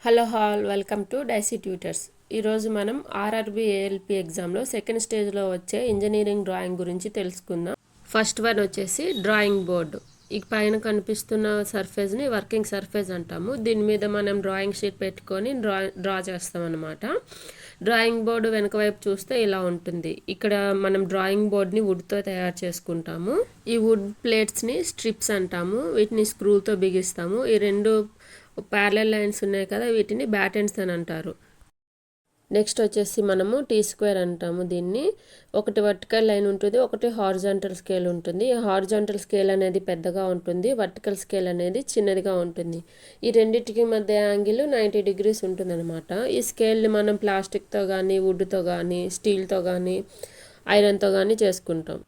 Hello all welcome to Daisy Tutors. ఈరోజు మనం RRB ALP ఎగ్జామ్లో సెకండ్ స్టేజ్లో వచ్చే ఇంజనీరింగ్ డ్రాయింగ్ గురించి తెలుసుకుందాం. ఫస్ట్ వన్ వచ్చేసి డ్రాయింగ్ బోర్డు. ఈ పైన కనిపిస్తున్న సర్ఫేస్ని వర్కింగ్ సర్ఫేస్ అంటాము. దీని మీద మనం డ్రాయింగ్ షీట్ పెట్టుకొని డ్రా చేస్తాం అన్నమాట. డ్రాయింగ్ బోర్డు వెనక వైపు చూస్తే ఇలా ఉంటుంది. ఇక్కడ మనం డ్రాయింగ్ బోర్డ్ని వుడ్తో తయారు చేసుకుంటాము. ఈ వుడ్ ప్లేట్స్ని స్ట్రిప్స్ అంటాము. వీటిని స్క్రూతో బిగిస్తాము. ఈ రెండు ప్యారలల్ లైన్స్ ఉన్నాయి కదా, వీటిని బ్యాటెన్స్ అని అంటారు. నెక్స్ట్ వచ్చేసి మనము టీ స్క్వేర్ అంటాము. దీన్ని ఒకటి వర్టికల్ లైన్ ఉంటుంది, ఒకటి హారిజాంటల్ స్కేల్ ఉంటుంది. ఈ హారిజాంటల్ స్కేల్ అనేది పెద్దగా ఉంటుంది, వర్టికల్ స్కేల్ అనేది చిన్నదిగా ఉంటుంది. ఈ రెండింటికి మధ్య యాంగిల్ 90 degrees ఉంటుందన్నమాట. ఈ స్కేల్ని మనం ప్లాస్టిక్తో కానీ, వుడ్తో కానీ, స్టీల్తో కానీ, ఐరన్తో కానీ చేసుకుంటాం.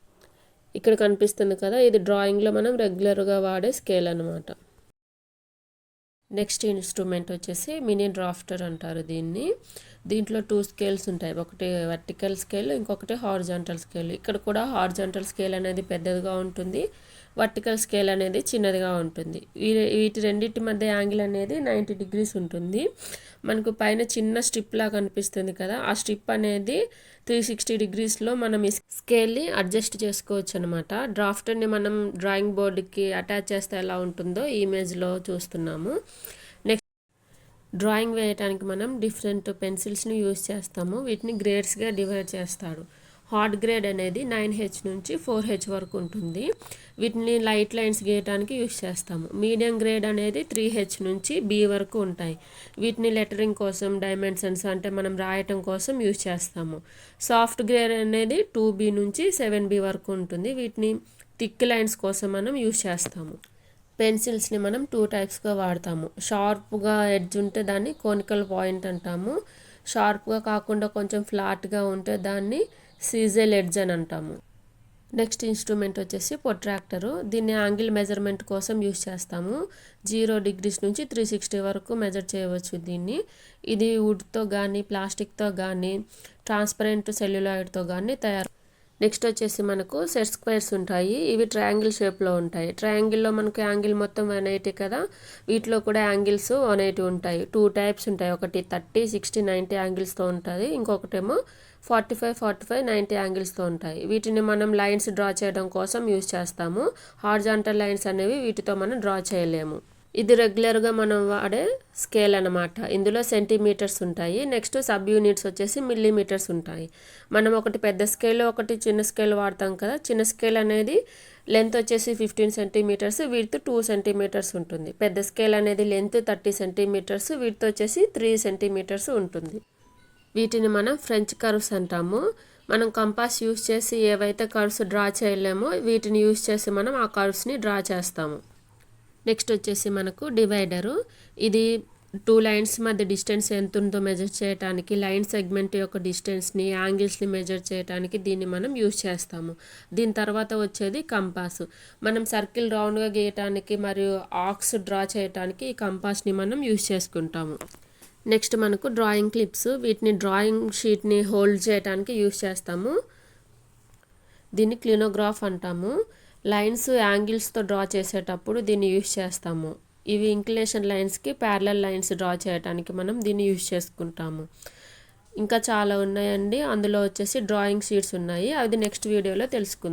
ఇక్కడ కనిపిస్తుంది కదా, ఇది డ్రాయింగ్లో మనం రెగ్యులర్గా వాడే స్కేల్ అనమాట. నెక్స్ట్ ఇన్స్ట్రుమెంట్ వచ్చేసి మినీ డ్రాఫ్టర్ అంటారు దీన్ని. దీంట్లో 2 స్కేల్స్ ఉంటాయి, ఒకటి వర్టికల్ స్కేల్, ఇంకొకటి హారిజాంటల్ స్కేల్. ఇక్కడ కూడా హారిజాంటల్ స్కేల్ అనేది పెద్దదిగా ఉంటుంది, వర్టికల్ స్కేల్ అనేది చిన్నదిగా ఉంటుంది. వీటి రెండింటి మధ్య యాంగిల్ అనేది 90 degrees ఉంటుంది. మనకు పైన చిన్న స్ట్రిప్ లాగా కనిపిస్తుంది కదా, ఆ స్ట్రిప్ అనేది 360 degreesలో మనం ఈ స్కేల్ని అడ్జస్ట్ చేసుకోవచ్చు అనమాట. డ్రాఫ్టర్ని మనం డ్రాయింగ్ బోర్డుకి అటాచ్ చేస్తే ఎలా ఉంటుందో ఈ ఇమేజ్లో చూస్తున్నాము. నెక్స్ట్ డ్రాయింగ్ వేయడానికి మనం డిఫరెంట్ పెన్సిల్స్ని యూజ్ చేస్తాము. వీటిని గ్రేడ్స్గా డివైడ్ చేస్తాడు. హార్డ్ గ్రేడ్ అనేది 9H నుంచి 4H వరకు ఉంటుంది. వీటిని లైట్ లైన్స్ గీయడానికి యూజ్ చేస్తాము. మీడియం గ్రేడ్ అనేది 3H నుంచి B వరకు ఉంటాయి. వీటిని లెటరింగ్ కోసం, డైమెన్షన్స్ అంటే మనం రాయటం కోసం యూజ్ చేస్తాము. సాఫ్ట్ గ్రేడ్ అనేది 2B నుంచి 7B వరకు ఉంటుంది. వీటిని థిక్ లైన్స్ కోసం మనం యూజ్ చేస్తాము. పెన్సిల్స్ని మనం 2 టైప్స్గా వాడతాము. షార్ప్గా ఎడ్జ్ ఉంటే దాన్ని కోనికల్ పాయింట్ అంటాము. షార్ప్గా కాకుండా కొంచెం ఫ్లాట్గా ఉంటే దాన్ని సీజెల్ ఎడ్జ్ అని అంటాము. నెక్స్ట్ ఇన్స్ట్రుమెంట్ వచ్చేసి ప్రొట్రాక్టరు. దీన్ని యాంగిల్ మెజర్మెంట్ కోసం యూజ్ చేస్తాము. 0 degrees నుంచి 360 వరకు మెజర్ చేయవచ్చు దీన్ని. ఇది వుడ్తో కానీ, ప్లాస్టిక్తో కానీ, ట్రాన్స్పరెంట్ సెల్యులాయిడ్తో కానీ తయారు. నెక్స్ట్ వచ్చేసి మనకు సెట్ స్క్వేర్స్ ఉంటాయి. ఇవి ట్రయాంగిల్ షేప్లో ఉంటాయి. ట్రయాంగిల్లో మనకు యాంగిల్ మొత్తం 180 కదా, వీటిలో కూడా యాంగిల్స్ 180 ఉంటాయి. 2 టైప్స్ ఉంటాయి, ఒకటి 30, 60, 90 యాంగిల్స్తో ఉంటుంది, ఇంకొకటేమో 45, 45, 90 యాంగిల్స్తో ఉంటాయి. వీటిని మనం లైన్స్ డ్రా చేయడం కోసం యూజ్ చేస్తాము. హారిజాంటల్ లైన్స్ అనేవి వీటితో మనం డ్రా చేయలేము. ఇది రెగ్యులర్గా మనం వాడే స్కేల్ అనమాట. ఇందులో సెంటీమీటర్స్ ఉంటాయి. నెక్స్ట్ సబ్ యూనిట్స్ వచ్చేసి మిల్లీమీటర్స్ ఉంటాయి. మనం ఒకటి పెద్ద స్కేల్, ఒకటి చిన్న స్కేల్ వాడతాం కదా. చిన్న స్కేల్ అనేది లెంత్ వచ్చేసి 15 centimeters, విడ్త్ 2 centimeters ఉంటుంది. పెద్ద స్కేల్ అనేది లెంత్ 30 centimeters, విడ్త్ వచ్చేసి 3 centimeters ఉంటుంది. వీటిని మనం ఫ్రెంచ్ కర్వ్స్ అంటాము. మనం కంపాస్ యూజ్ చేసి ఏవైతే కర్వ్స్ డ్రా చేయలేమో వీటిని యూజ్ చేసి మనం ఆ కర్వ్స్ని డ్రా చేస్తాము. నెక్స్ట్ వచ్చేసి మనకు డివైడరు. ఇది 2 లైన్స్ మధ్య డిస్టెన్స్ ఎంత ఉందో మెజర్ చేయడానికి, లైన్ సెగ్మెంట్ యొక్క డిస్టెన్స్ని, యాంగిల్స్ని మెజర్ చేయడానికి దీన్ని మనం యూజ్ చేస్తాము. దీని తర్వాత వచ్చేది కంపాస్. మనం సర్కిల్ రౌండ్గా గీయటానికి మరియు ఆర్క్స్ డ్రా చేయడానికి ఈ కంపాస్ని మనం యూజ్ చేసుకుంటాము. నెక్స్ట్ మనకు డ్రాయింగ్ క్లిప్స్. వీటిని డ్రాయింగ్ షీట్ని హోల్డ్ చేయడానికి యూజ్ చేస్తాము. దీన్ని క్లినోగ్రాఫ్ అంటాము. లైన్స్, యాంగిల్స్తో డ్రా చేసేటప్పుడు దీన్ని యూజ్ చేస్తాము. ఇవి ఇంక్లినేషన్ లైన్స్కి ప్యారలల్ లైన్స్ డ్రా చేయడానికి మనం దీన్ని యూజ్ చేసుకుంటాము. ఇంకా చాలా ఉన్నాయండి. అందులో వచ్చేసి డ్రాయింగ్ షీట్స్ ఉన్నాయి, అది నెక్స్ట్ వీడియోలో తెలుసుకుందాం.